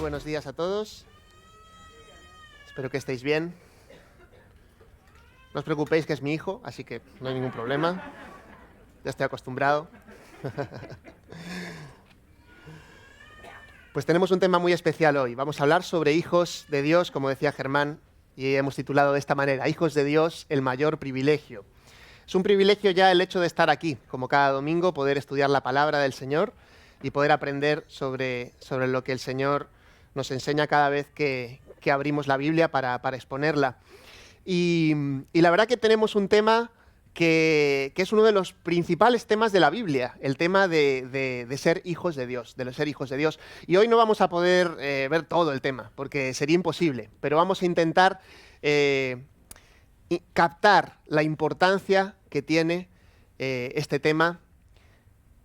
buenos días a todos. Espero que estéis bien. No os preocupéis que es mi hijo, así que no hay ningún problema. Ya estoy acostumbrado. Pues tenemos un tema muy especial hoy. Vamos a hablar sobre hijos de Dios, como decía Germán, y hemos titulado de esta manera: Hijos de Dios, el mayor privilegio. Es un privilegio ya el hecho de estar aquí, como cada domingo, poder estudiar la palabra del Señor y poder aprender sobre lo que el Señor nos enseña cada vez que abrimos la Biblia para exponerla. Y la verdad que tenemos un tema que es uno de los principales temas de la Biblia, el tema de ser hijos de Dios, de ser hijos de Dios. Y hoy no vamos a poder ver todo el tema, porque sería imposible, pero vamos a intentar captar la importancia que tiene este tema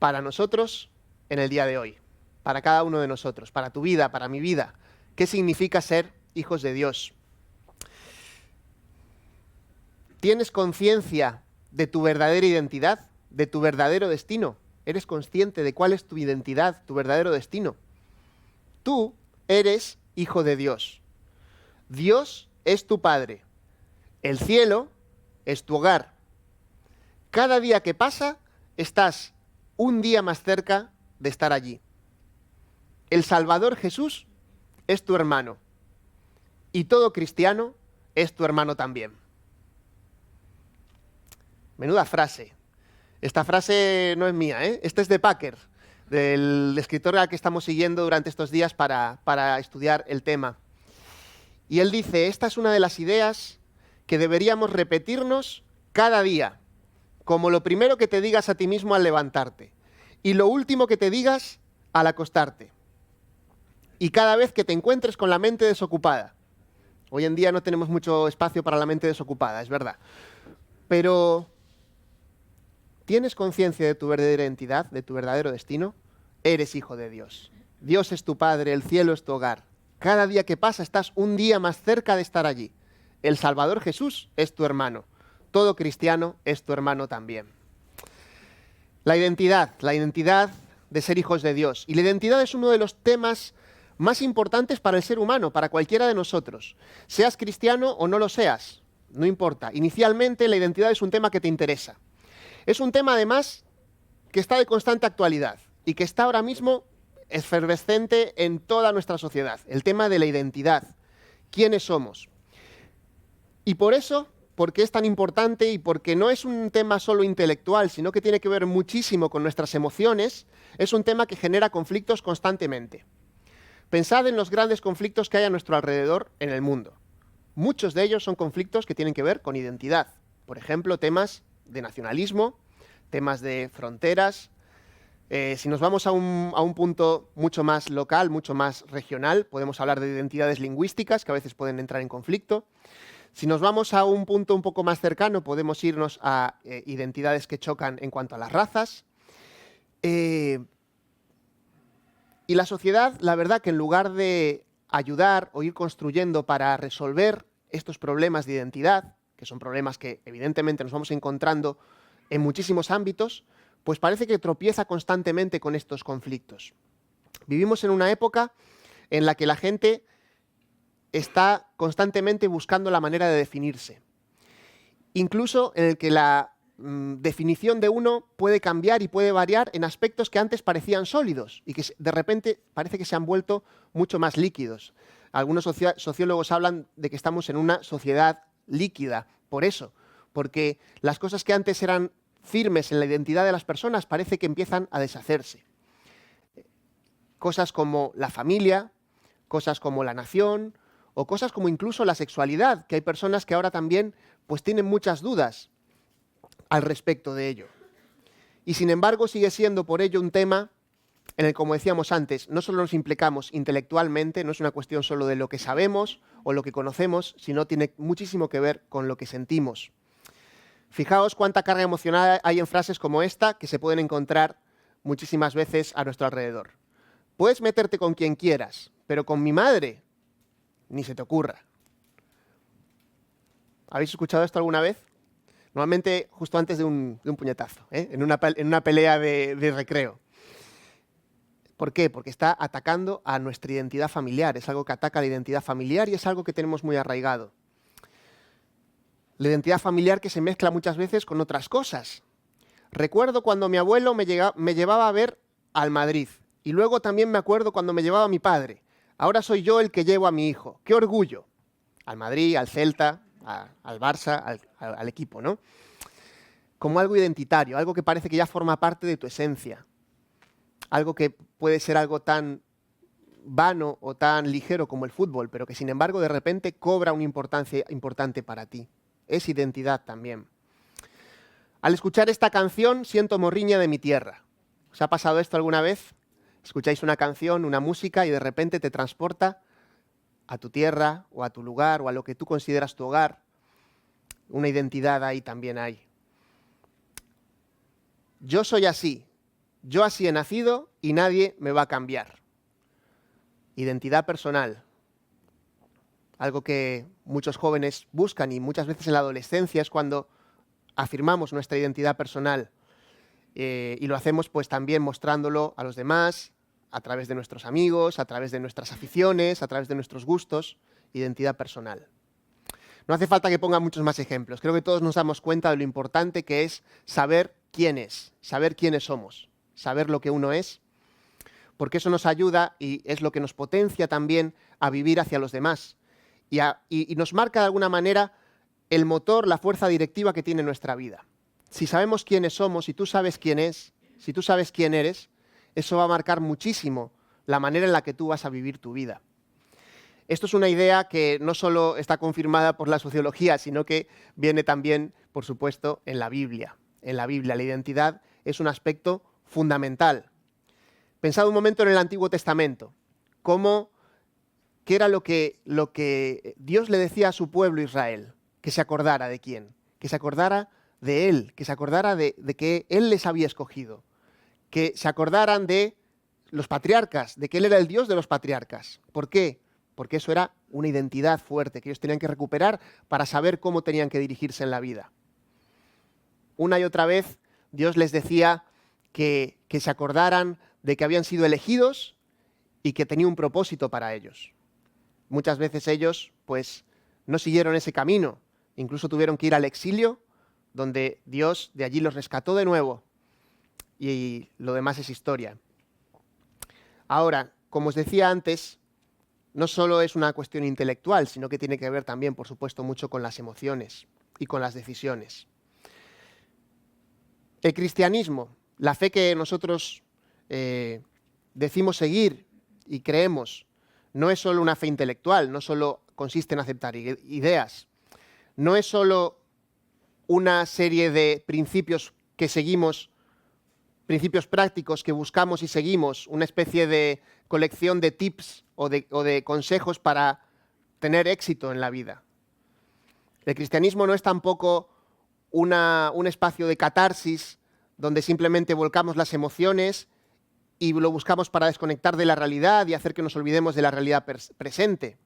para nosotros en el día de hoy, para cada uno de nosotros, para tu vida, para mi vida. ¿Qué significa ser hijos de Dios? ¿Tienes conciencia de tu verdadera identidad, de tu verdadero destino? ¿Eres consciente de cuál es tu identidad, tu verdadero destino? Tú eres hijo de Dios. Dios es tu Padre. El cielo es tu hogar. Cada día que pasa, estás un día más cerca de estar allí. El Salvador Jesús es tu hermano. Y todo cristiano es tu hermano también. Menuda frase. Esta frase no es mía, ¿eh? Esta es de Packer, del escritor al que estamos siguiendo durante estos días para estudiar el tema. Y él dice: esta es una de las ideas que deberíamos repetirnos cada día, como lo primero que te digas a ti mismo al levantarte y lo último que te digas al acostarte. Y cada vez que te encuentres con la mente desocupada. Hoy en día no tenemos mucho espacio para la mente desocupada, es verdad. Pero ¿tienes conciencia de tu verdadera identidad, de tu verdadero destino? Eres hijo de Dios. Dios es tu Padre, el cielo es tu hogar. Cada día que pasa estás un día más cerca de estar allí. El Salvador Jesús es tu hermano. Todo cristiano es tu hermano también. La identidad de ser hijos de Dios. Y la identidad es uno de los temas más importantes para el ser humano, para cualquiera de nosotros. Seas cristiano o no lo seas, no importa. Inicialmente la identidad es un tema que te interesa. Es un tema además que está de constante actualidad y que está ahora mismo efervescente en toda nuestra sociedad. El tema de la identidad. ¿Quiénes somos? Y por eso, porque es tan importante y porque no es un tema solo intelectual, sino que tiene que ver muchísimo con nuestras emociones, es un tema que genera conflictos constantemente. Pensad en los grandes conflictos que hay a nuestro alrededor en el mundo. Muchos de ellos son conflictos que tienen que ver con identidad. Por ejemplo, temas de nacionalismo, temas de fronteras. Si nos vamos a un punto mucho más local, mucho más regional, podemos hablar de identidades lingüísticas que a veces pueden entrar en conflicto. Si nos vamos a un punto un poco más cercano, podemos irnos a identidades que chocan en cuanto a las razas. Y la sociedad, la verdad que en lugar de ayudar o ir construyendo para resolver estos problemas de identidad, que son problemas que evidentemente nos vamos encontrando en muchísimos ámbitos, pues parece que tropieza constantemente con estos conflictos. Vivimos en una época en la que la gente está constantemente buscando la manera de definirse. Incluso en el que la definición de uno puede cambiar y puede variar en aspectos que antes parecían sólidos y que de repente parece que se han vuelto mucho más líquidos. Algunos sociólogos hablan de que estamos en una sociedad líquida, por eso, porque las cosas que antes eran firmes en la identidad de las personas parece que empiezan a deshacerse. Cosas como la familia, cosas como la nación, o cosas como incluso la sexualidad, que hay personas que ahora también pues tienen muchas dudas al respecto de ello. Y sin embargo sigue siendo por ello un tema en el, como decíamos antes, no solo nos implicamos intelectualmente, no es una cuestión solo de lo que sabemos o lo que conocemos, sino tiene muchísimo que ver con lo que sentimos. Fijaos cuánta carga emocional hay en frases como esta que se pueden encontrar muchísimas veces a nuestro alrededor. Puedes meterte con quien quieras, pero con mi madre ni se te ocurra. ¿Habéis escuchado esto alguna vez? Normalmente justo antes de un puñetazo, en una pelea de recreo. ¿Por qué? Porque está atacando a nuestra identidad familiar. Es algo que ataca a la identidad familiar y es algo que tenemos muy arraigado. La identidad familiar que se mezcla muchas veces con otras cosas. Recuerdo cuando mi abuelo me llevaba a ver al Madrid. Y luego también me acuerdo cuando me llevaba a mi padre. Ahora soy yo el que llevo a mi hijo. ¡Qué orgullo! Al Madrid, al Celta, al Barça, al equipo, ¿no? Como algo identitario, algo que parece que ya forma parte de tu esencia. Algo que puede ser algo tan vano o tan ligero como el fútbol, pero que sin embargo de repente cobra una importancia importante para ti. Es identidad también. Al escuchar esta canción siento morriña de mi tierra. ¿Os ha pasado esto alguna vez? Escucháis una canción, una música y de repente te transporta a tu tierra o a tu lugar o a lo que tú consideras tu hogar. Una identidad ahí también hay. Yo soy así. Yo así he nacido y nadie me va a cambiar. Identidad personal. Algo que muchos jóvenes buscan y muchas veces en la adolescencia es cuando afirmamos nuestra identidad personal. Y lo hacemos pues también mostrándolo a los demás, a través de nuestros amigos, a través de nuestras aficiones, a través de nuestros gustos. Identidad personal. No hace falta que ponga muchos más ejemplos. Creo que todos nos damos cuenta de lo importante que es saber quién es, saber quiénes somos, saber lo que uno es, porque eso nos ayuda y es lo que nos potencia también a vivir hacia los demás y nos marca de alguna manera el motor, la fuerza directiva que tiene nuestra vida. Si sabemos quiénes somos, si tú sabes quién es, si tú sabes quién eres, eso va a marcar muchísimo la manera en la que tú vas a vivir tu vida. Esto es una idea que no solo está confirmada por la sociología, sino que viene también, por supuesto, en la Biblia. En la Biblia la identidad es un aspecto fundamental. Pensad un momento en el Antiguo Testamento, qué era lo que Dios le decía a su pueblo Israel, que se acordara de quién, que se acordara de Él, que se acordara de que Él les había escogido, que se acordaran de los patriarcas, de que Él era el Dios de los patriarcas. ¿Por qué? Porque eso era una identidad fuerte que ellos tenían que recuperar para saber cómo tenían que dirigirse en la vida. Una y otra vez Dios les decía que se acordaran de que habían sido elegidos y que tenía un propósito para ellos. Muchas veces ellos, pues, no siguieron ese camino. Incluso tuvieron que ir al exilio, donde Dios de allí los rescató de nuevo. Y lo demás es historia. Ahora, como os decía antes, no solo es una cuestión intelectual, sino que tiene que ver también, por supuesto, mucho con las emociones y con las decisiones. El cristianismo, la fe que nosotros decimos seguir y creemos, no es solo una fe intelectual, no solo consiste en aceptar ideas, no es solo una serie de principios que seguimos, principios prácticos que buscamos y seguimos, una especie de colección de tips o de consejos para tener éxito en la vida. El cristianismo no es tampoco un espacio de catarsis donde simplemente volcamos las emociones y lo buscamos para desconectar de la realidad y hacer que nos olvidemos de la realidad presente.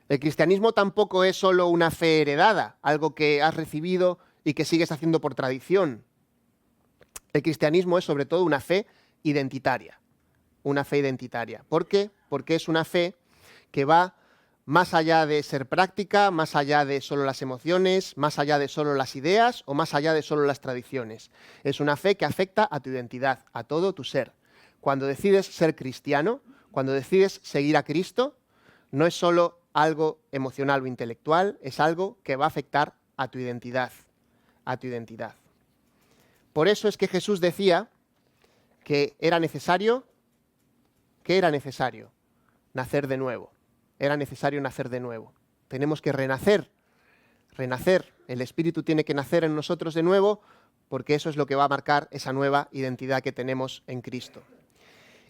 El cristianismo tampoco es solo una fe heredada, algo que has recibido y que sigues haciendo por tradición. El cristianismo es sobre todo una fe identitaria. Una fe identitaria. ¿Por qué? Porque es una fe que va más allá de ser práctica, más allá de solo las emociones, más allá de solo las ideas o más allá de solo las tradiciones. Es una fe que afecta a tu identidad, a todo tu ser. Cuando decides ser cristiano, cuando decides seguir a Cristo, no es solo algo emocional o intelectual, es algo que va a afectar a tu identidad, a tu identidad. Por eso es que Jesús decía que era necesario nacer de nuevo. Era necesario nacer de nuevo. Tenemos que renacer. El Espíritu tiene que nacer en nosotros de nuevo porque eso es lo que va a marcar esa nueva identidad que tenemos en Cristo.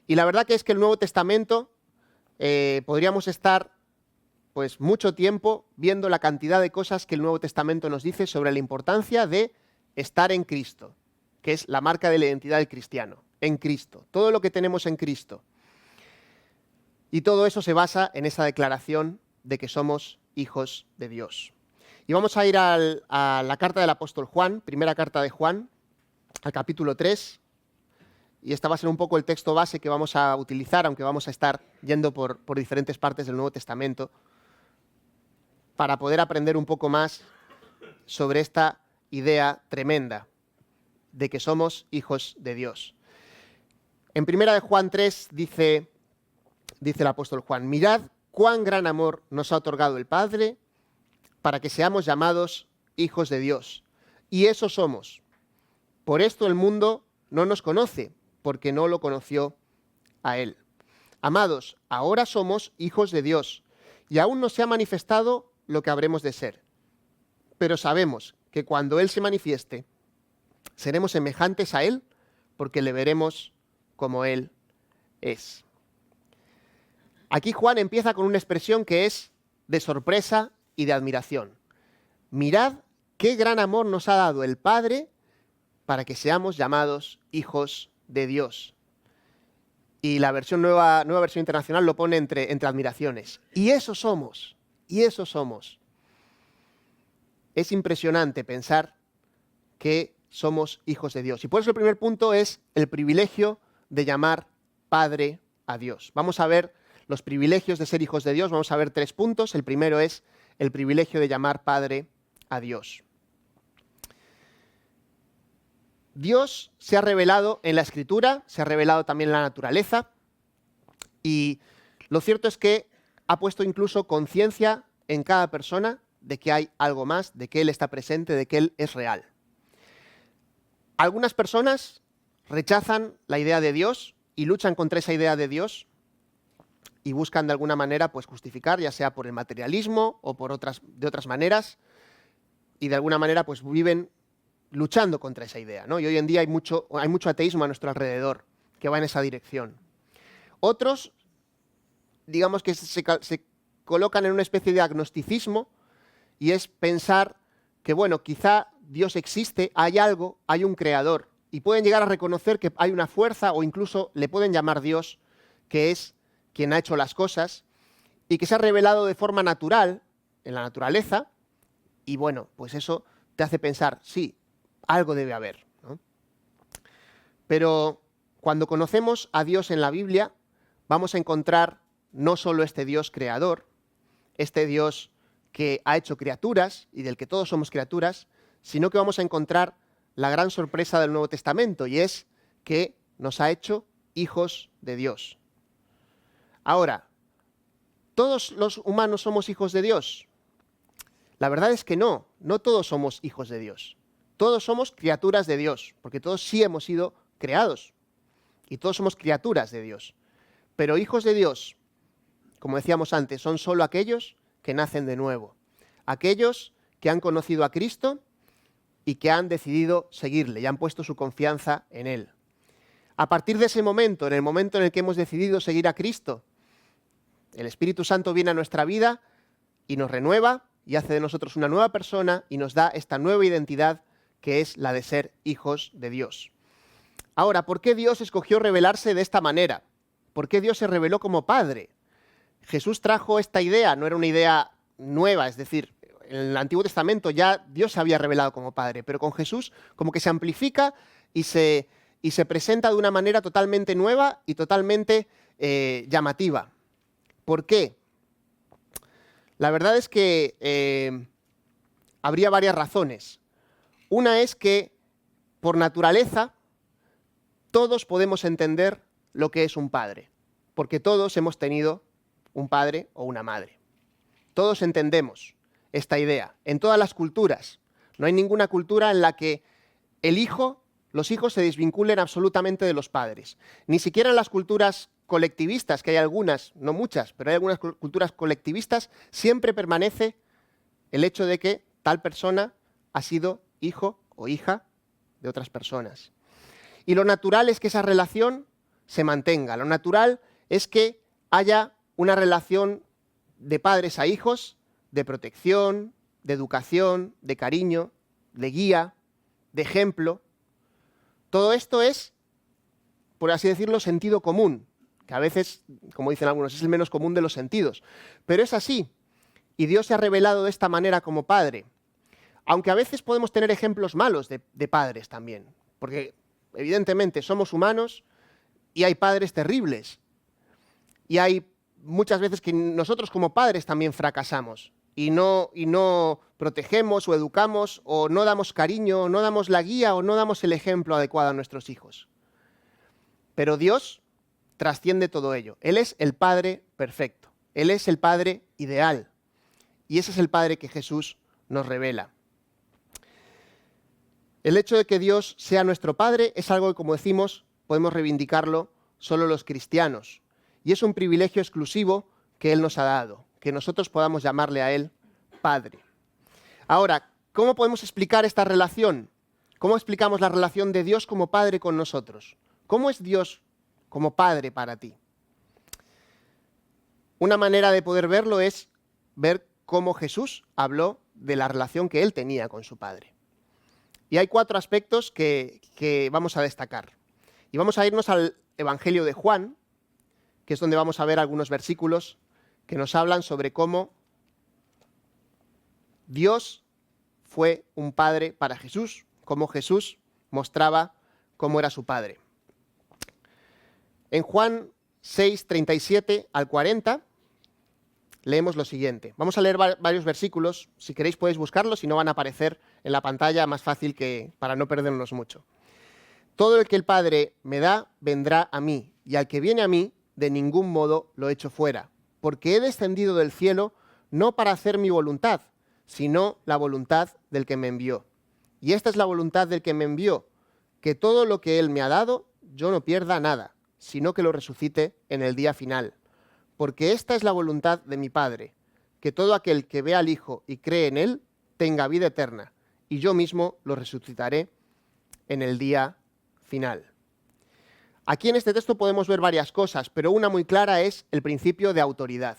Y la verdad que es que el Nuevo Testamento podríamos estar pues mucho tiempo viendo la cantidad de cosas que el Nuevo Testamento nos dice sobre la importancia de estar en Cristo, que es la marca de la identidad del cristiano, en Cristo, todo lo que tenemos en Cristo. Y todo eso se basa en esa declaración de que somos hijos de Dios. Y vamos a ir a la carta del apóstol Juan, primera carta de Juan, al capítulo 3, y este va a ser un poco el texto base que vamos a utilizar, aunque vamos a estar yendo por diferentes partes del Nuevo Testamento, para poder aprender un poco más sobre esta idea tremenda de que somos hijos de Dios. En 1 de Juan 3 dice el apóstol Juan: mirad cuán gran amor nos ha otorgado el Padre para que seamos llamados hijos de Dios. Y eso somos. Por esto el mundo no nos conoce, porque no lo conoció a Él. Amados, ahora somos hijos de Dios, y aún no se ha manifestado lo que habremos de ser. Pero sabemos que cuando Él se manifieste, seremos semejantes a Él, porque le veremos como Él es. Aquí Juan empieza con una expresión que es de sorpresa y de admiración. Mirad qué gran amor nos ha dado el Padre para que seamos llamados hijos de Dios. Y la nueva versión internacional lo pone entre admiraciones. Y eso somos, y eso somos. Es impresionante pensar que somos hijos de Dios. Y por eso el primer punto es el privilegio de llamar Padre a Dios. Vamos a ver los privilegios de ser hijos de Dios. Vamos a ver 3 puntos. El primero es el privilegio de llamar Padre a Dios. Dios se ha revelado en la Escritura, se ha revelado también en la naturaleza, y lo cierto es que ha puesto incluso conciencia en cada persona de que hay algo más, de que Él está presente, de que Él es real. Algunas personas rechazan la idea de Dios y luchan contra esa idea de Dios y buscan de alguna manera pues justificar, ya sea por el materialismo o de otras maneras, y de alguna manera pues viven luchando contra esa idea, ¿no? Y hoy en día hay mucho ateísmo a nuestro alrededor que va en esa dirección. Otros, digamos que se colocan en una especie de agnosticismo, y es pensar que, bueno, quizá Dios existe, hay algo, hay un creador, y pueden llegar a reconocer que hay una fuerza, o incluso le pueden llamar Dios, que es quien ha hecho las cosas, y que se ha revelado de forma natural en la naturaleza, y bueno, pues eso te hace pensar, sí, algo debe haber, ¿no? Pero cuando conocemos a Dios en la Biblia, vamos a encontrar no solo este Dios creador, este Dios que ha hecho criaturas y del que todos somos criaturas, sino que vamos a encontrar la gran sorpresa del Nuevo Testamento, y es que nos ha hecho hijos de Dios. Ahora, ¿todos los humanos somos hijos de Dios? La verdad es que no todos somos hijos de Dios. Todos somos criaturas de Dios, porque todos sí hemos sido creados, y todos somos criaturas de Dios. Pero hijos de Dios, como decíamos antes, son solo aquellos que nacen de nuevo, aquellos que han conocido a Cristo y que han decidido seguirle y han puesto su confianza en Él. A partir de ese momento, en el momento en el que hemos decidido seguir a Cristo, el Espíritu Santo viene a nuestra vida y nos renueva y hace de nosotros una nueva persona y nos da esta nueva identidad que es la de ser hijos de Dios. Ahora, ¿por qué Dios escogió revelarse de esta manera? ¿Por qué Dios se reveló como Padre? Jesús trajo esta idea, no era una idea nueva, es decir, en el Antiguo Testamento ya Dios se había revelado como Padre, pero con Jesús como que se amplifica y se presenta de una manera totalmente nueva y totalmente llamativa. ¿Por qué? La verdad es que habría varias razones. Una es que, por naturaleza, todos podemos entender lo que es un padre, porque todos hemos tenido un padre o una madre. Todos entendemos esta idea, en todas las culturas. No hay ninguna cultura en la que los hijos se desvinculen absolutamente de los padres. Ni siquiera en las culturas colectivistas, que hay algunas, no muchas, pero hay algunas culturas colectivistas, siempre permanece el hecho de que tal persona ha sido hijo o hija de otras personas. Y lo natural es que esa relación se mantenga. Lo natural es que haya una relación de padres a hijos, de protección, de educación, de cariño, de guía, de ejemplo. Todo esto es, por así decirlo, sentido común, que a veces, como dicen algunos, es el menos común de los sentidos. Pero es así, y Dios se ha revelado de esta manera como Padre. Aunque a veces podemos tener ejemplos malos de padres también, porque evidentemente somos humanos y hay padres terribles. Y hay muchas veces que nosotros como padres también fracasamos y no protegemos o educamos o no damos cariño, o no damos la guía o no damos el ejemplo adecuado a nuestros hijos. Pero Dios trasciende todo ello. Él es el Padre perfecto. Él es el Padre ideal. Y ese es el Padre que Jesús nos revela. El hecho de que Dios sea nuestro Padre es algo que, como decimos, podemos reivindicarlo solo los cristianos. Y es un privilegio exclusivo que Él nos ha dado, que nosotros podamos llamarle a Él Padre. Ahora, ¿cómo podemos explicar esta relación? ¿Cómo explicamos la relación de Dios como Padre con nosotros? ¿Cómo es Dios como Padre para ti? Una manera de poder verlo es ver cómo Jesús habló de la relación que Él tenía con su Padre. Y hay 4 aspectos que vamos a destacar. Y vamos a irnos al Evangelio de Juan, que es donde vamos a ver algunos versículos que nos hablan sobre cómo Dios fue un Padre para Jesús, cómo Jesús mostraba cómo era su Padre. En Juan 6, 37 al 40, leemos lo siguiente. Vamos a leer varios versículos. Si queréis podéis buscarlos, si no van a aparecer en la pantalla, más fácil que para no perdernos mucho. Todo el que el Padre me da, vendrá a mí, y al que viene a mí, de ningún modo lo echo fuera, porque he descendido del cielo no para hacer mi voluntad, sino la voluntad del que me envió. Y esta es la voluntad del que me envió, que todo lo que Él me ha dado, yo no pierda nada, sino que lo resucite en el día final. Porque esta es la voluntad de mi Padre, que todo aquel que vea al Hijo y cree en Él, tenga vida eterna, y yo mismo lo resucitaré en el día final. Aquí en este texto podemos ver varias cosas, pero una muy clara es el principio de autoridad.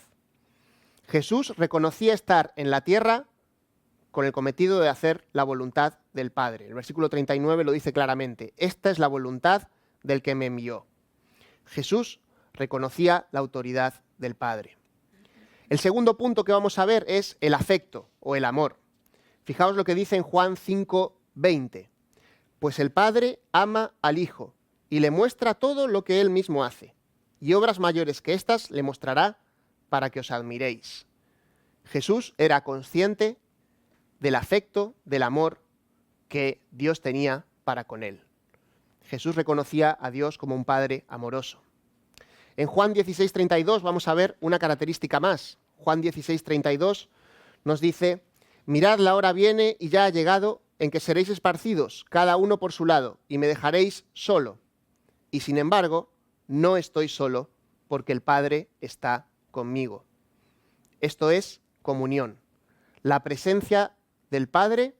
Jesús reconocía estar en la tierra con el cometido de hacer la voluntad del Padre. El versículo 39 lo dice claramente. Esta es la voluntad del que me envió. Jesús reconocía la autoridad del Padre. El segundo punto que vamos a ver es el afecto o el amor. Fijaos lo que dice en Juan 5:20. Pues el Padre ama al Hijo y le muestra todo lo que Él mismo hace, y obras mayores que éstas le mostrará para que os admiréis. Jesús era consciente del afecto, del amor que Dios tenía para con Él. Jesús reconocía a Dios como un Padre amoroso. En Juan 16:32 vamos a ver una característica más. Juan 16:32 nos dice: mirad, la hora viene y ya ha llegado en que seréis esparcidos, cada uno por su lado, y me dejaréis solo. Y sin embargo, no estoy solo, porque el Padre está conmigo. Esto es comunión. La presencia del Padre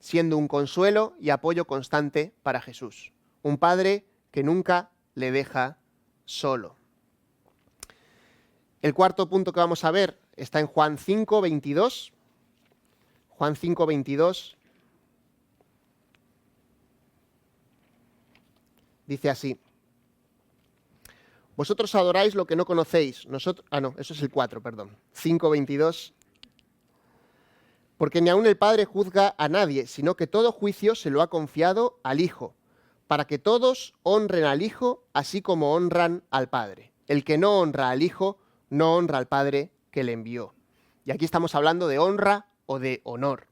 siendo un consuelo y apoyo constante para Jesús. Un Padre que nunca le deja solo. El cuarto punto que vamos a ver está en Juan 5:22. Juan 5:22 dice así: vosotros adoráis lo que no conocéis. Eso es el 4, perdón. 5:22. Porque ni aun el Padre juzga a nadie, sino que todo juicio se lo ha confiado al Hijo, para que todos honren al Hijo, así como honran al Padre. El que no honra al Hijo, no honra al Padre que le envió. Y aquí estamos hablando de honra o de honor.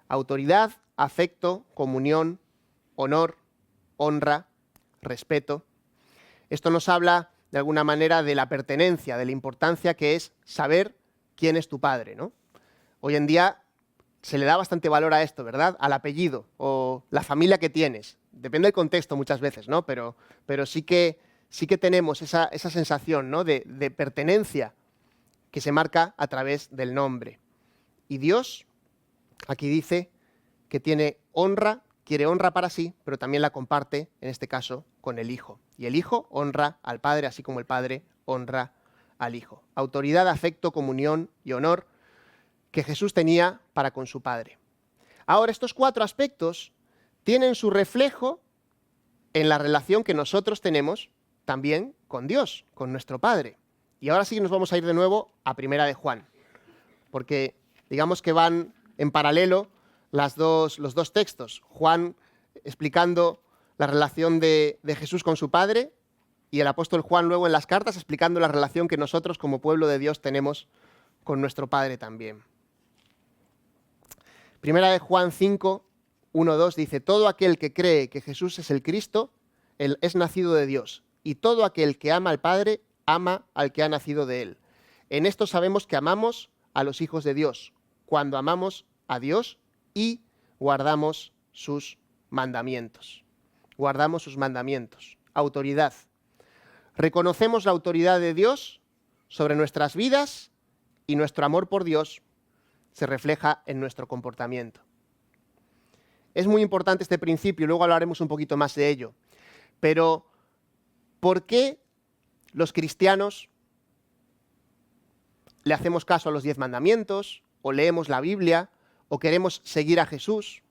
Autoridad, afecto, comunión, honor, honra, respeto. Esto nos habla de alguna manera de la pertenencia, de la importancia que es saber quién es tu padre, ¿no? Hoy en día se le da bastante valor a esto, ¿verdad? Al apellido o la familia que tienes. Depende del contexto muchas veces, ¿no? Pero sí que tenemos esa sensación, ¿no? de pertenencia que se marca a través del nombre. Y Dios aquí dice que tiene honra, quiere honra para sí, pero también la comparte, en este caso, con el Hijo. Y el Hijo honra al Padre, así como el Padre honra al Hijo. Autoridad, afecto, comunión y honor que Jesús tenía para con su Padre. Ahora, estos 4 aspectos tienen su reflejo en la relación que nosotros tenemos también con Dios, con nuestro Padre. Y ahora sí nos vamos a ir de nuevo a Primera de Juan, porque digamos que van en paralelo los dos textos. Juan explicando la relación de Jesús con su Padre, y el apóstol Juan luego en las cartas explicando la relación que nosotros como pueblo de Dios tenemos con nuestro Padre también. Primera de Juan 5, 1, 2 dice: todo aquel que cree que Jesús es el Cristo, él es nacido de Dios, y todo aquel que ama al Padre, ama al que ha nacido de él. En esto sabemos que amamos a los hijos de Dios, cuando amamos a Dios y guardamos sus mandamientos. Guardamos sus mandamientos. Autoridad. Reconocemos la autoridad de Dios sobre nuestras vidas y nuestro amor por Dios se refleja en nuestro comportamiento. Es muy importante este principio y luego hablaremos un poquito más de ello. Pero, ¿por qué los cristianos le hacemos caso a los 10 mandamientos, o leemos la Biblia, o queremos seguir a Jesús?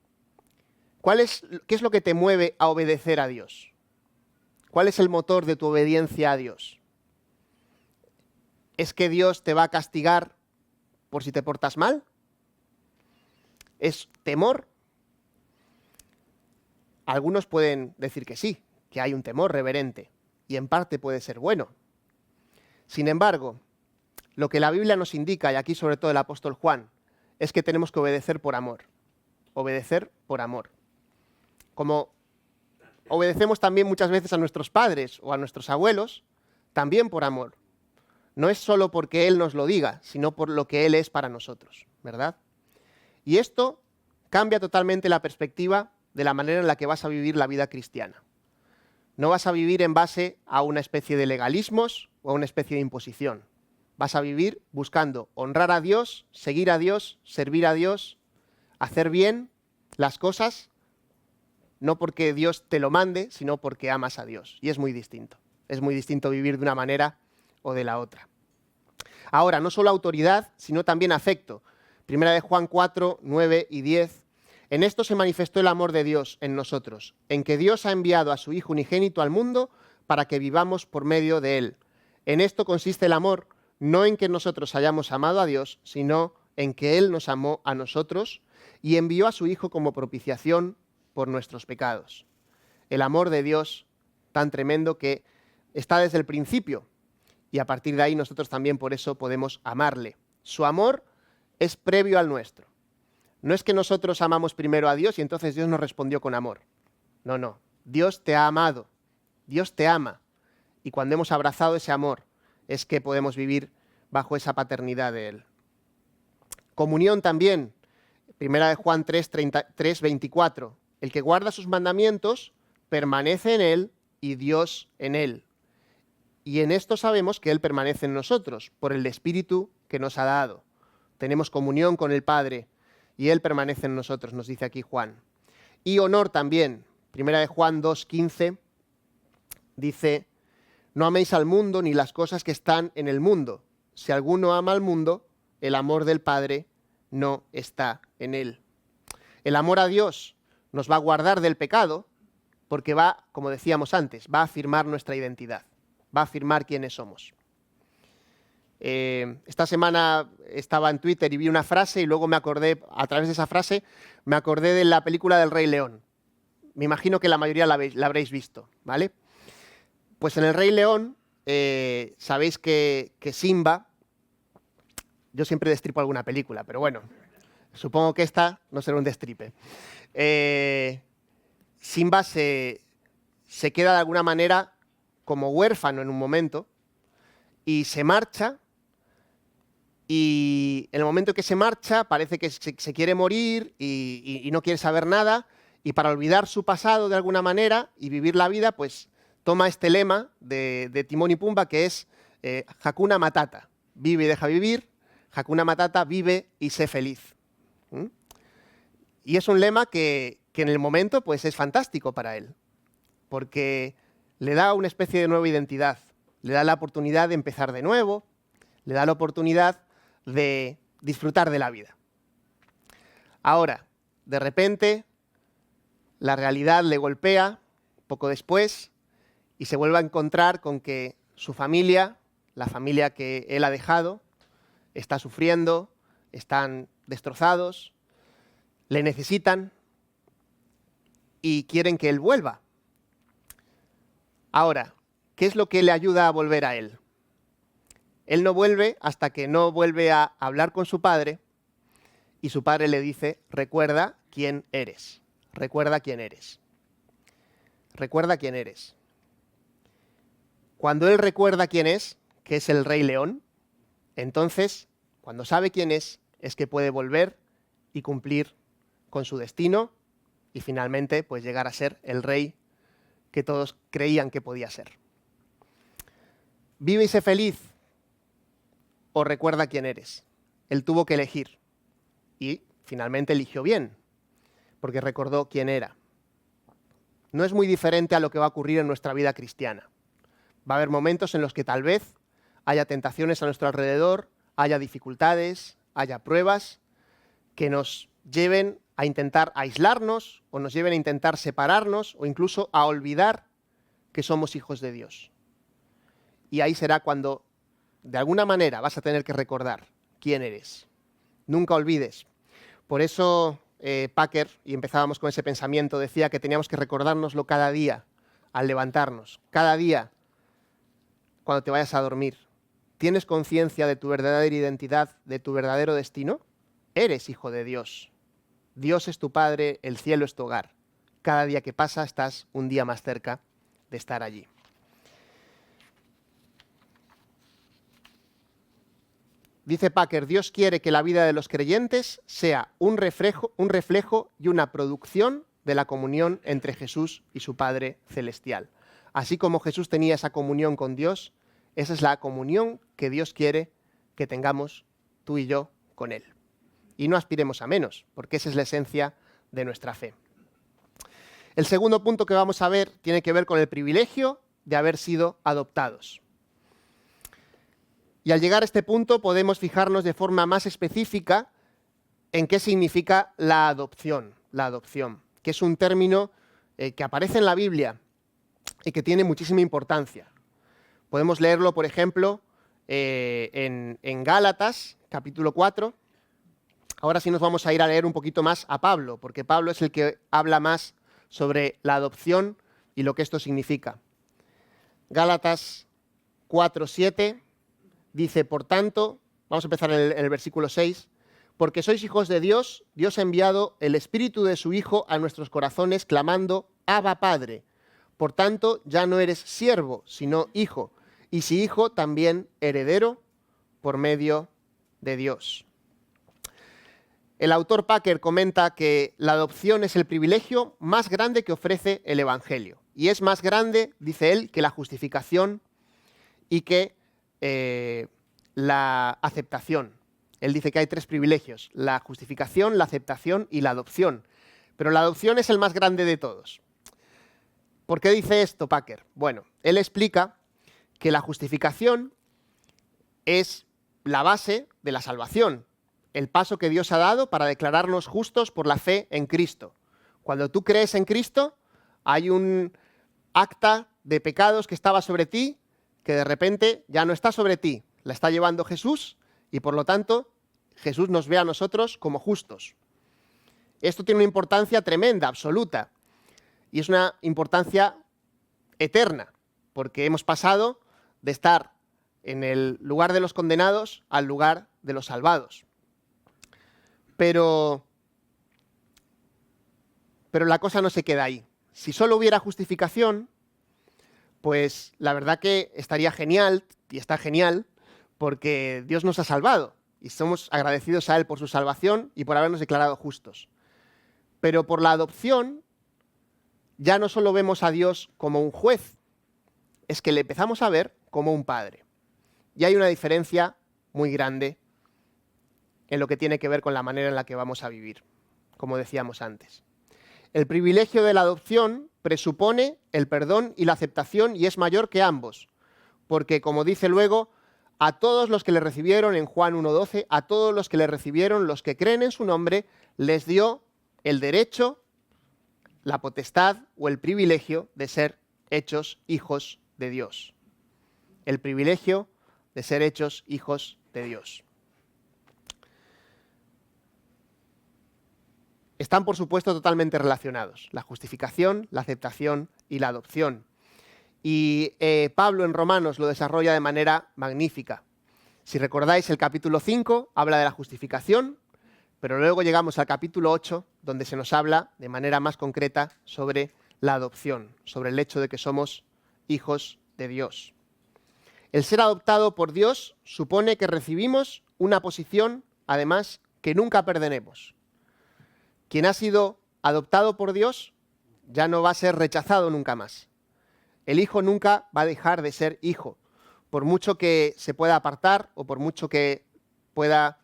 ¿Qué es lo que te mueve a obedecer a Dios? ¿Cuál es el motor de tu obediencia a Dios? ¿Es que Dios te va a castigar por si te portas mal? ¿Es temor? Algunos pueden decir que sí, que hay un temor reverente, y en parte puede ser bueno. Sin embargo, lo que la Biblia nos indica, y aquí sobre todo el apóstol Juan, es que tenemos que obedecer por amor. Obedecer por amor. Como obedecemos también muchas veces a nuestros padres o a nuestros abuelos, también por amor. No es solo porque Él nos lo diga, sino por lo que Él es para nosotros, ¿verdad? Y esto cambia totalmente la perspectiva de la manera en la que vas a vivir la vida cristiana. No vas a vivir en base a una especie de legalismos o a una especie de imposición. Vas a vivir buscando honrar a Dios, seguir a Dios, servir a Dios, hacer bien las cosas, no porque Dios te lo mande, sino porque amas a Dios. Y es muy distinto. Es muy distinto vivir de una manera o de la otra. Ahora, no solo autoridad, sino también afecto. Primera de Juan 4, 9 y 10. En esto se manifestó el amor de Dios en nosotros, en que Dios ha enviado a su Hijo unigénito al mundo para que vivamos por medio de Él. En esto consiste el amor, no en que nosotros hayamos amado a Dios, sino en que Él nos amó a nosotros y envió a su Hijo como propiciación por nuestros pecados. El amor de Dios tan tremendo que está desde el principio y a partir de ahí nosotros también por eso podemos amarle. Su amor es previo al nuestro. No es que nosotros amamos primero a Dios y entonces Dios nos respondió con amor. No, no. Dios te ha amado. Dios te ama. Y cuando hemos abrazado ese amor es que podemos vivir bajo esa paternidad de Él. Comunión también. Primera de Juan 3, 24. El que guarda sus mandamientos permanece en Él y Dios en Él. Y en esto sabemos que Él permanece en nosotros, por el Espíritu que nos ha dado. Tenemos comunión con el Padre y Él permanece en nosotros, nos dice aquí Juan. Y honor también. Primera de Juan 2, 15 dice: no améis al mundo ni las cosas que están en el mundo. Si alguno ama al mundo, el amor del Padre no está en él. El amor a Dios nos va a guardar del pecado porque va, como decíamos antes, va a afirmar nuestra identidad, va a afirmar quiénes somos. Esta semana estaba en Twitter y vi una frase y luego me acordé, a través de esa frase, me acordé de la película del Rey León. Me imagino que la mayoría la habréis visto, ¿vale? Pues en el Rey León, sabéis que Simba, yo siempre destripo alguna película, pero bueno, supongo que esta no será un destripe. Simba se queda de alguna manera como huérfano en un momento y se marcha, y en el momento que se marcha parece que se quiere morir y no quiere saber nada, y para olvidar su pasado de alguna manera y vivir la vida, pues toma este lema de Timón y Pumba que es Hakuna Matata, vive y deja vivir, Hakuna Matata, vive y sé feliz. ¿Mm? Y es un lema que en el momento pues es fantástico para él, porque le da una especie de nueva identidad, le da la oportunidad de empezar de nuevo, le da la oportunidad de disfrutar de la vida. Ahora, de repente, la realidad le golpea poco después y se vuelve a encontrar con que su familia, la familia que él ha dejado, está sufriendo, están destrozados, le necesitan y quieren que él vuelva. Ahora, ¿qué es lo que le ayuda a volver a él? Él no vuelve hasta que no vuelve a hablar con su padre y su padre le dice, recuerda quién eres, recuerda quién eres, recuerda quién eres. Cuando él recuerda quién es, que es el Rey León, entonces, cuando sabe quién es que puede volver y cumplir con su destino y finalmente pues llegar a ser el rey que todos creían que podía ser. Vive y sé feliz o recuerda quién eres. Él tuvo que elegir y finalmente eligió bien, porque recordó quién era. No es muy diferente a lo que va a ocurrir en nuestra vida cristiana. Va a haber momentos en los que tal vez haya tentaciones a nuestro alrededor, haya dificultades, haya pruebas que nos lleven a intentar aislarnos o nos lleven a intentar separarnos o incluso a olvidar que somos hijos de Dios. Y ahí será cuando, de alguna manera, vas a tener que recordar quién eres. Nunca olvides. Por eso Packer, y empezábamos con ese pensamiento, decía que teníamos que recordárnoslo cada día al levantarnos, cada día cuando te vayas a dormir. ¿Tienes conciencia de tu verdadera identidad, de tu verdadero destino? Eres hijo de Dios. Dios es tu Padre, el cielo es tu hogar. Cada día que pasa estás un día más cerca de estar allí. Dice Packer, Dios quiere que la vida de los creyentes sea un reflejo y una producción de la comunión entre Jesús y su Padre celestial. Así como Jesús tenía esa comunión con Dios, esa es la comunión que Dios quiere que tengamos tú y yo con Él. Y no aspiremos a menos, porque esa es la esencia de nuestra fe. El segundo punto que vamos a ver tiene que ver con el privilegio de haber sido adoptados. Y al llegar a este punto podemos fijarnos de forma más específica en qué significa la adopción, que es un término que aparece en la Biblia y que tiene muchísima importancia. Podemos leerlo, por ejemplo, en Gálatas, capítulo 4. Ahora sí nos vamos a ir a leer un poquito más a Pablo, porque Pablo es el que habla más sobre la adopción y lo que esto significa. Gálatas 4:7 dice, por tanto, vamos a empezar en el versículo 6, porque sois hijos de Dios, Dios ha enviado el Espíritu de su Hijo a nuestros corazones, clamando, Abba, Padre. Por tanto, ya no eres siervo, sino hijo, y si hijo, también heredero por medio de Dios. El autor Packer comenta que la adopción es el privilegio más grande que ofrece el Evangelio. Y es más grande, dice él, que la justificación y que la aceptación. Él dice que hay tres privilegios, la justificación, la aceptación y la adopción. Pero la adopción es el más grande de todos. ¿Por qué dice esto Packer? Bueno, él explica que la justificación es la base de la salvación, el paso que Dios ha dado para declararnos justos por la fe en Cristo. Cuando tú crees en Cristo, hay un acta de pecados que estaba sobre ti, que de repente ya no está sobre ti, la está llevando Jesús y por lo tanto Jesús nos ve a nosotros como justos. Esto tiene una importancia tremenda, absoluta, y es una importancia eterna, porque hemos pasado de estar en el lugar de los condenados al lugar de los salvados. Pero la cosa no se queda ahí. Si solo hubiera justificación, pues la verdad que estaría genial, y está genial, porque Dios nos ha salvado, y somos agradecidos a Él por su salvación y por habernos declarado justos. Pero por la adopción, ya no solo vemos a Dios como un juez, es que le empezamos a ver como un padre. Y hay una diferencia muy grande en lo que tiene que ver con la manera en la que vamos a vivir, como decíamos antes. El privilegio de la adopción presupone el perdón y la aceptación y es mayor que ambos, porque como dice luego, a todos los que le recibieron en Juan 1:12, a todos los que le recibieron, los que creen en su nombre, les dio el derecho, la potestad o el privilegio de ser hechos hijos de Dios. El privilegio de ser hechos hijos de Dios. Están, por supuesto, totalmente relacionados, la justificación, la aceptación y la adopción. Y Pablo en Romanos lo desarrolla de manera magnífica. Si recordáis, el capítulo 5 habla de la justificación, pero luego llegamos al capítulo 8, donde se nos habla de manera más concreta sobre la adopción, sobre el hecho de que somos hijos de Dios. El ser adoptado por Dios supone que recibimos una posición, además, que nunca perderemos. Quien ha sido adoptado por Dios ya no va a ser rechazado nunca más. El hijo nunca va a dejar de ser hijo, por mucho que se pueda apartar o por mucho que pueda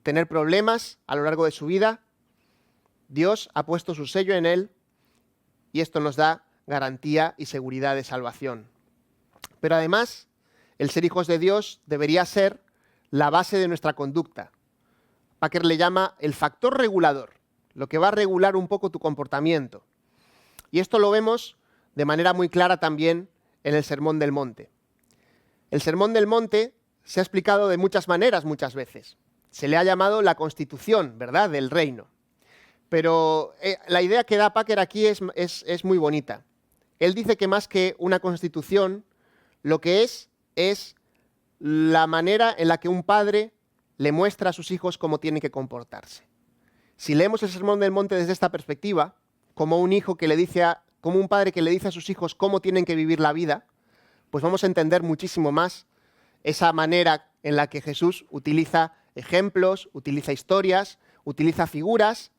tener problemas a lo largo de su vida. Dios ha puesto su sello en él y esto nos da garantía y seguridad de salvación. Pero además, el ser hijos de Dios debería ser la base de nuestra conducta. Packer le llama el factor regulador, lo que va a regular un poco tu comportamiento. Y esto lo vemos de manera muy clara también en el Sermón del Monte. El Sermón del Monte se ha explicado de muchas maneras muchas veces. Se le ha llamado la constitución, ¿verdad?, del reino. Pero la idea que da Packer aquí es muy bonita. Él dice que más que una constitución, lo que es la manera en la que un padre le muestra a sus hijos cómo tienen que comportarse. Si leemos el Sermón del Monte desde esta perspectiva, como un padre que le dice a sus hijos cómo tienen que vivir la vida, pues vamos a entender muchísimo más esa manera en la que Jesús utiliza ejemplos, utiliza historias, utiliza figuras,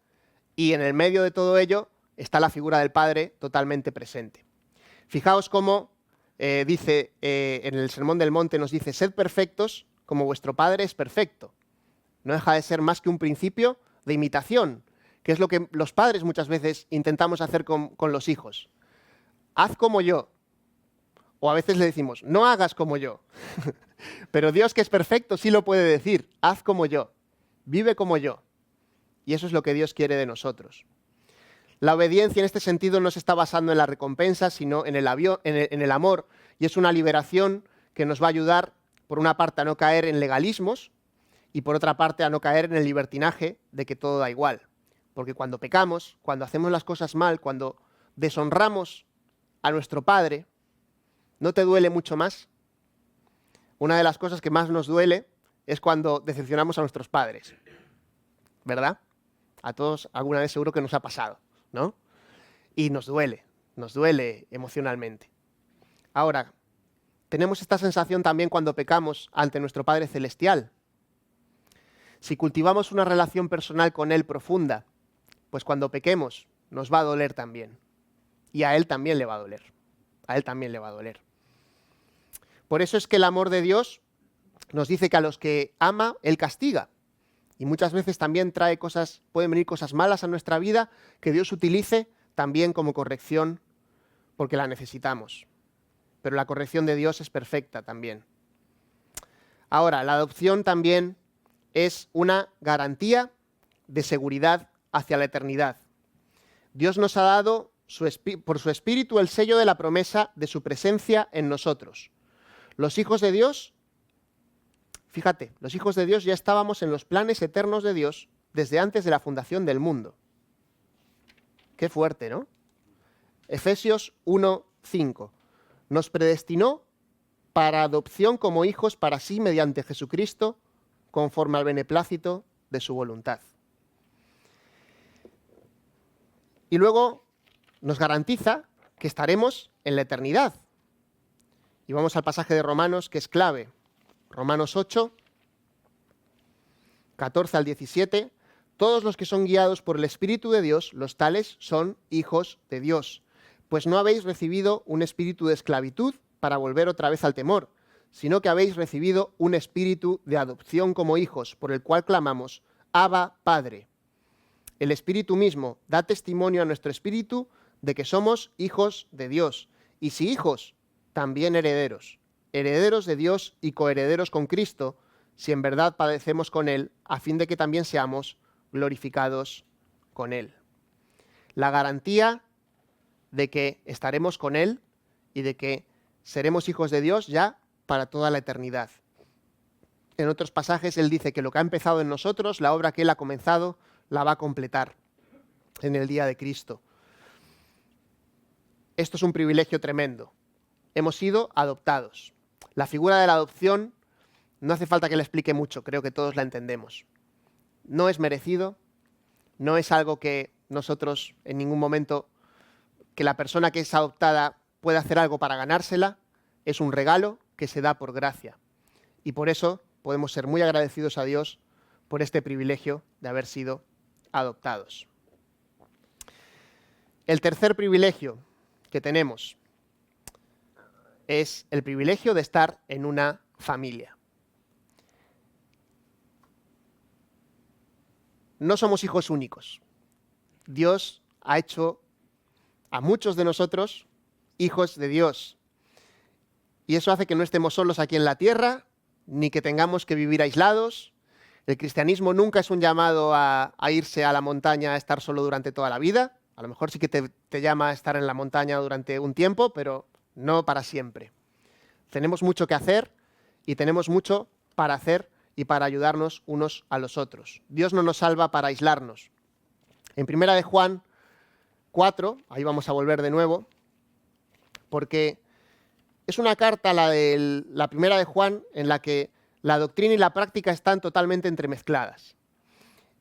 y en el medio de todo ello está la figura del Padre totalmente presente. Fijaos cómo dice en el Sermón del Monte, nos dice: sed perfectos como vuestro Padre es perfecto. No deja de ser más que un principio de imitación, que es lo que los padres muchas veces intentamos hacer con los hijos. Haz como yo. O a veces le decimos, no hagas como yo. Pero Dios, que es perfecto, sí lo puede decir: haz como yo, vive como yo. Y eso es lo que Dios quiere de nosotros. La obediencia en este sentido no se está basando en la recompensa, sino en el amor, y es una liberación que nos va a ayudar, por una parte, a no caer en legalismos, y por otra parte, a no caer en el libertinaje de que todo da igual. Porque cuando pecamos, cuando hacemos las cosas mal, cuando deshonramos a nuestro Padre, ¿no te duele mucho más? Una de las cosas que más nos duele es cuando decepcionamos a nuestros padres, ¿verdad? A todos alguna vez seguro que nos ha pasado, ¿no? Y nos duele emocionalmente. Ahora, tenemos esta sensación también cuando pecamos ante nuestro Padre Celestial. Si cultivamos una relación personal con Él profunda, pues cuando pequemos nos va a doler también. Y a Él también le va a doler. A Él también le va a doler. Por eso es que el amor de Dios nos dice que a los que ama, Él castiga. Y muchas veces también pueden venir cosas malas a nuestra vida que Dios utilice también como corrección porque la necesitamos. Pero la corrección de Dios es perfecta también. Ahora, la adopción también es una garantía de seguridad hacia la eternidad. Dios nos ha dado por su Espíritu el sello de la promesa de su presencia en nosotros. Los hijos de Dios, fíjate, los hijos de Dios ya estábamos en los planes eternos de Dios desde antes de la fundación del mundo. Qué fuerte, ¿no? Efesios 1:5. Nos predestinó para adopción como hijos para sí mediante Jesucristo, conforme al beneplácito de su voluntad. Y luego nos garantiza que estaremos en la eternidad. Y vamos al pasaje de Romanos, que es clave. Romanos 8, 14 al 17. Todos los que son guiados por el Espíritu de Dios, los tales son hijos de Dios. Pues no habéis recibido un espíritu de esclavitud para volver otra vez al temor, sino que habéis recibido un espíritu de adopción como hijos, por el cual clamamos: Abba, Padre. El Espíritu mismo da testimonio a nuestro espíritu de que somos hijos de Dios. Y si hijos, también herederos, herederos de Dios y coherederos con Cristo, si en verdad padecemos con Él, a fin de que también seamos glorificados con Él. La garantía de que estaremos con Él y de que seremos hijos de Dios ya para toda la eternidad. En otros pasajes Él dice que lo que ha empezado en nosotros, la obra que Él ha comenzado, la va a completar en el día de Cristo. Esto es un privilegio tremendo. hemos sido adoptados. La figura de la adopción no hace falta que la explique mucho, creo que todos la entendemos. No es merecido, no es algo que nosotros en ningún momento, que la persona que es adoptada pueda hacer algo para ganársela, es un regalo que se da por gracia. Y por eso podemos ser muy agradecidos a Dios por este privilegio de haber sido adoptados. El tercer privilegio que tenemos es el privilegio de estar en una familia. No somos hijos únicos. Dios ha hecho a muchos de nosotros hijos de Dios. Y eso hace que no estemos solos aquí en la tierra, ni que tengamos que vivir aislados. El cristianismo nunca es un llamado a irse a la montaña a estar solo durante toda la vida. A lo mejor sí que te llama a estar en la montaña durante un tiempo, pero no para siempre. Tenemos mucho que hacer y tenemos mucho para hacer y para ayudarnos unos a los otros. Dios no nos salva para aislarnos. En 1 de Juan 4, ahí vamos a volver de nuevo, porque es una carta, la 1 de Juan, en la que la doctrina y la práctica están totalmente entremezcladas.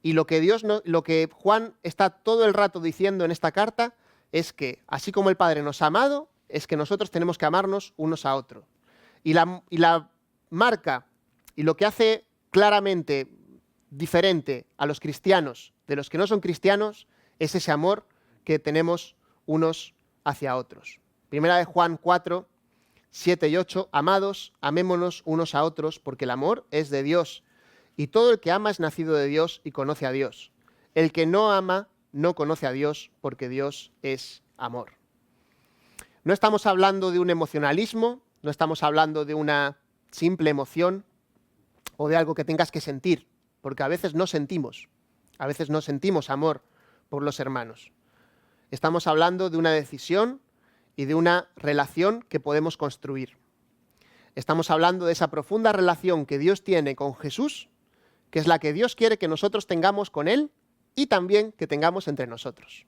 Y lo que Juan está todo el rato diciendo en esta carta es que, así como el Padre nos ha amado, es que nosotros tenemos que amarnos unos a otros. Y la marca y lo que hace claramente diferente a los cristianos de los que no son cristianos es ese amor que tenemos unos hacia otros. 1 de Juan 4, 7 y 8, amados, amémonos unos a otros, porque el amor es de Dios, y todo el que ama es nacido de Dios y conoce a Dios. El que no ama no conoce a Dios, porque Dios es amor. No estamos hablando de un emocionalismo, no estamos hablando de una simple emoción o de algo que tengas que sentir, porque a veces no sentimos amor por los hermanos. Estamos hablando de una decisión y de una relación que podemos construir. Estamos hablando de esa profunda relación que Dios tiene con Jesús, que es la que Dios quiere que nosotros tengamos con Él y también que tengamos entre nosotros.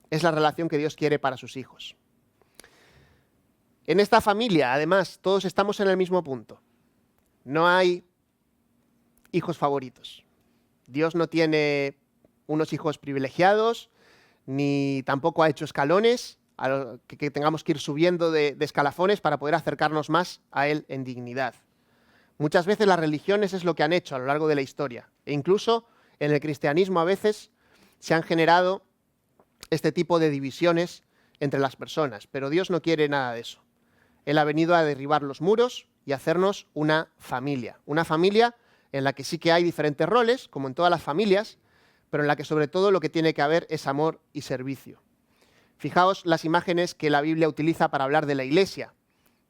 Es la relación que Dios quiere para sus hijos. En esta familia, además, todos estamos en el mismo punto. No hay hijos favoritos. Dios no tiene unos hijos privilegiados, ni tampoco ha hecho escalones que tengamos que ir subiendo de escalafones para poder acercarnos más a Él en dignidad. Muchas veces las religiones es lo que han hecho a lo largo de la historia. E incluso en el cristianismo a veces se han generado este tipo de divisiones entre las personas. Pero Dios no quiere nada de eso. Él ha venido a derribar los muros y hacernos una familia. Una familia en la que sí que hay diferentes roles, como en todas las familias, pero en la que sobre todo lo que tiene que haber es amor y servicio. Fijaos las imágenes que la Biblia utiliza para hablar de la iglesia.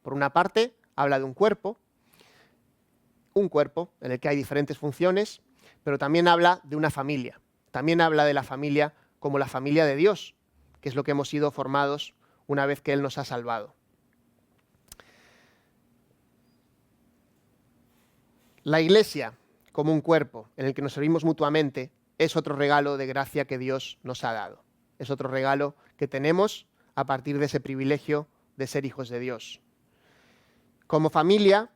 Por una parte, habla de un cuerpo en el que hay diferentes funciones, pero también habla de una familia. También habla de la familia como la familia de Dios, que es lo que hemos sido formados una vez que Él nos ha salvado. La iglesia, como un cuerpo en el que nos servimos mutuamente, es otro regalo de gracia que Dios nos ha dado. Es otro regalo que tenemos a partir de ese privilegio de ser hijos de Dios. Como familia,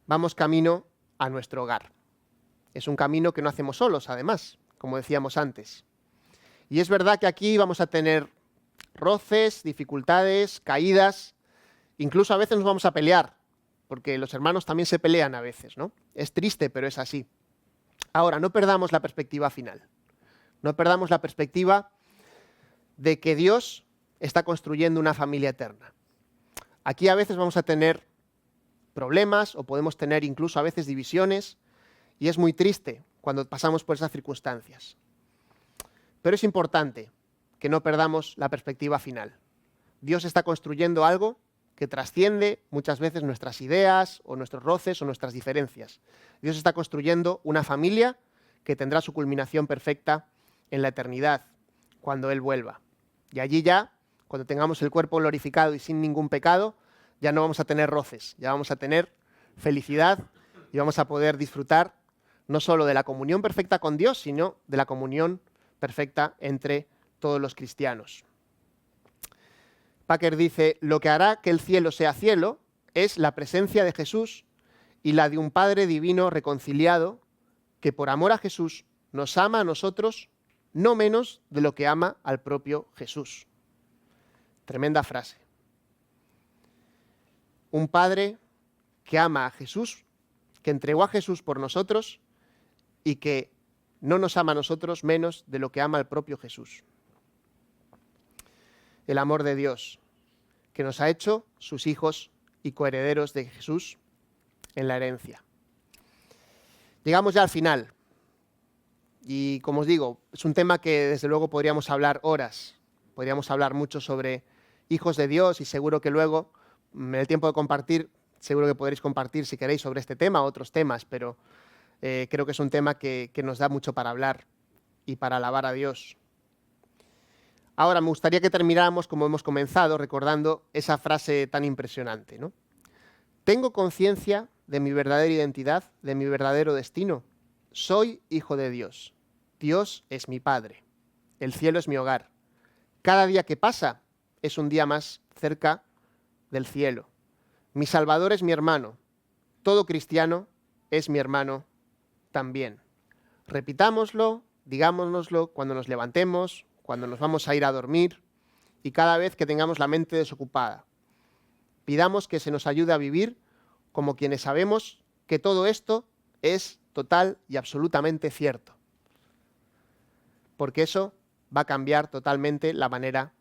vamos camino a nuestro hogar. Es un camino que no hacemos solos, además, como decíamos antes. Y es verdad que aquí vamos a tener roces, dificultades, caídas, incluso a veces nos vamos a pelear, porque los hermanos también se pelean a veces, ¿no? Es triste, pero es así. Ahora, no perdamos la perspectiva final. No perdamos la perspectiva de que Dios está construyendo una familia eterna. Aquí a veces vamos a tener problemas o podemos tener incluso a veces divisiones y es muy triste cuando pasamos por esas circunstancias. Pero es importante que no perdamos la perspectiva final. Dios está construyendo algo que trasciende muchas veces nuestras ideas o nuestros roces o nuestras diferencias. Dios está construyendo una familia que tendrá su culminación perfecta en la eternidad, cuando Él vuelva. Y allí ya, cuando tengamos el cuerpo glorificado y sin ningún pecado, ya no vamos a tener roces, ya vamos a tener felicidad y vamos a poder disfrutar no solo de la comunión perfecta con Dios, sino de la comunión perfecta entre todos los cristianos. Packer dice, lo que hará que el cielo sea cielo es la presencia de Jesús y la de un Padre divino reconciliado que por amor a Jesús nos ama a nosotros no menos de lo que ama al propio Jesús. Tremenda frase. Un Padre que ama a Jesús, que entregó a Jesús por nosotros y que no nos ama a nosotros menos de lo que ama al propio Jesús. El amor de Dios, que nos ha hecho sus hijos y coherederos de Jesús en la herencia. Llegamos ya al final. Y como os digo, es un tema que desde luego podríamos hablar horas. Podríamos hablar mucho sobre hijos de Dios y seguro que luego, en el tiempo de compartir, seguro que podréis compartir si queréis sobre este tema o otros temas, pero creo que es un tema que nos da mucho para hablar y para alabar a Dios. Ahora me gustaría que termináramos como hemos comenzado, recordando esa frase tan impresionante, ¿no? Tengo conciencia de mi verdadera identidad, de mi verdadero destino. Soy hijo de Dios. Dios es mi Padre. El cielo es mi hogar. Cada día que pasa es un día más cerca del cielo. Mi Salvador es mi hermano. Todo cristiano es mi hermano también. Repitámoslo, digámonoslo cuando nos levantemos, cuando nos vamos a ir a dormir y cada vez que tengamos la mente desocupada. Pidamos que se nos ayude a vivir como quienes sabemos que todo esto es total y absolutamente cierto. Porque eso va a cambiar totalmente la manera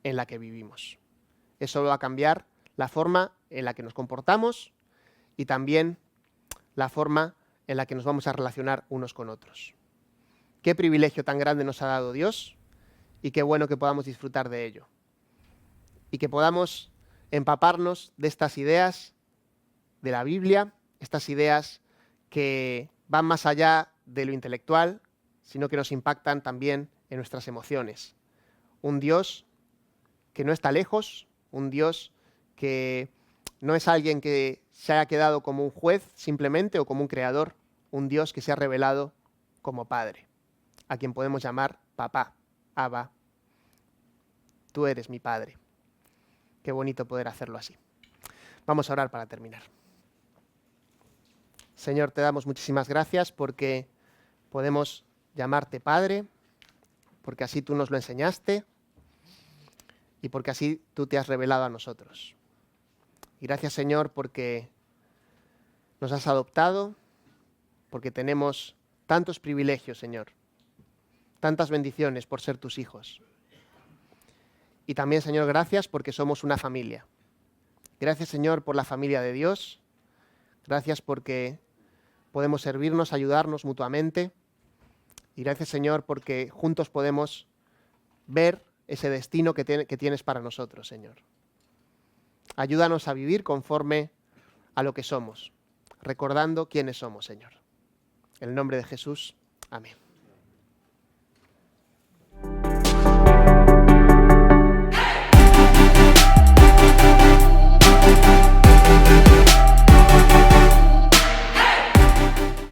en la que vivimos. Eso va a cambiar la forma en la que nos comportamos y también la forma en la que nos vamos a relacionar unos con otros. Qué privilegio tan grande nos ha dado Dios y qué bueno que podamos disfrutar de ello. Y que podamos empaparnos de estas ideas de la Biblia, estas ideas que van más allá de lo intelectual, sino que nos impactan también en nuestras emociones. Un Dios que no está lejos, un Dios que no es alguien que se haya quedado como un juez simplemente o como un creador, un Dios que se ha revelado como Padre, a quien podemos llamar Papá, Abba, tú eres mi Padre. Qué bonito poder hacerlo así. Vamos a orar para terminar. Señor, te damos muchísimas gracias porque podemos llamarte Padre, porque así tú nos lo enseñaste y porque así tú te has revelado a nosotros. Y gracias, Señor, porque nos has adoptado, porque tenemos tantos privilegios, Señor, tantas bendiciones por ser tus hijos. Y también, Señor, gracias porque somos una familia. Gracias, Señor, por la familia de Dios. Gracias porque podemos servirnos, ayudarnos mutuamente. Y gracias, Señor, porque juntos podemos ver ese destino que tienes para nosotros, Señor. Ayúdanos a vivir conforme a lo que somos, recordando quiénes somos, Señor. En el nombre de Jesús, amén.